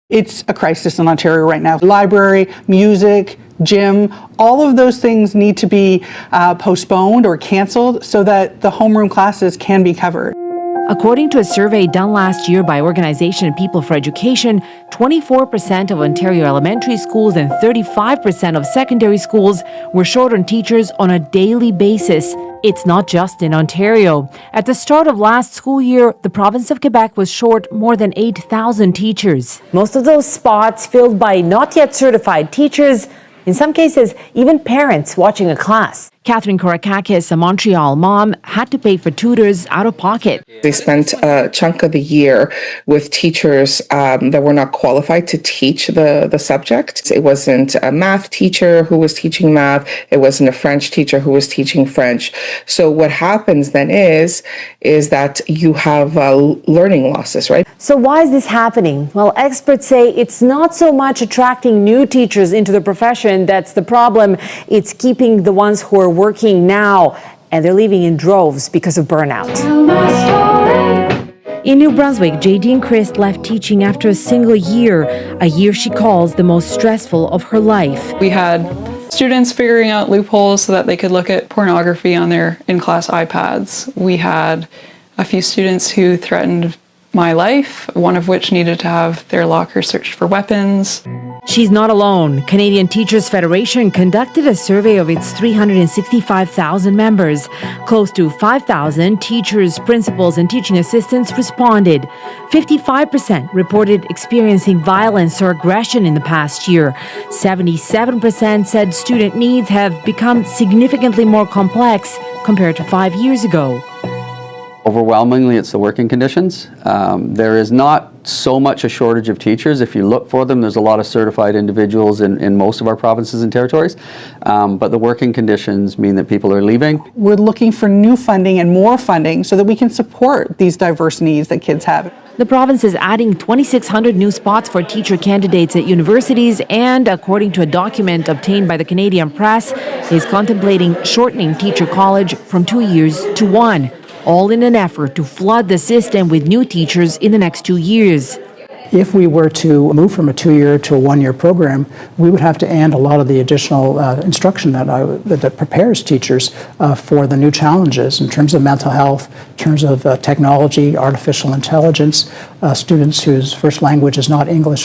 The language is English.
It's a crisis in Ontario right now. Library, music, gym, all of those things need to be postponed or canceled so that the homeroom classes can be covered. According to a survey done last year by organization People for Education, 24% of Ontario elementary schools and 35% of secondary schools were short on teachers on a daily basis. It's not just in Ontario. At the start of last school year, the province of Quebec was short more than 8,000 teachers. Most of those spots filled by not yet certified teachers, in some cases, even parents watching a class. Catherine Korakakis, a Montreal mom, had to pay for tutors out of pocket. They spent a chunk of the year with teachers that were not qualified to teach the subject. It wasn't a math teacher who was teaching math. It wasn't a French teacher who was teaching French. So what happens then is that you have learning losses, right? So why is this happening? Well, experts say it's not so much attracting new teachers into the profession that's the problem. It's keeping the ones who are working now, and they're leaving in droves because of burnout. In New Brunswick, J.D. and Chris left teaching after a single year, a year she calls the most stressful of her life. We had students figuring out loopholes so that they could look at pornography on their in-class iPads. We had a few students who threatened my life, one of which needed to have their locker searched for weapons. She's not alone. Canadian Teachers Federation conducted a survey of its 365,000 members. Close to 5,000 teachers, principals, and teaching assistants responded. 55% reported experiencing violence or aggression in the past year. 77% said student needs have become significantly more complex compared to 5 years ago. Overwhelmingly, it's the working conditions. There is not so much a shortage of teachers. If you look for them, there's a lot of certified individuals in most of our provinces and territories. But the working conditions mean that people are leaving. We're looking for new funding and more funding so that we can support these diverse needs that kids have. The province is adding 2,600 new spots for teacher candidates at universities and, according to a document obtained by the Canadian Press, is contemplating shortening teacher college from 2 years to 1. All in an effort to flood the system with new teachers in the next 2 years. If we were to move from a 2-year to a 1-year program, we would have to end a lot of the additional instruction that prepares teachers for the new challenges in terms of mental health, in terms of technology, artificial intelligence, students whose first language is not English or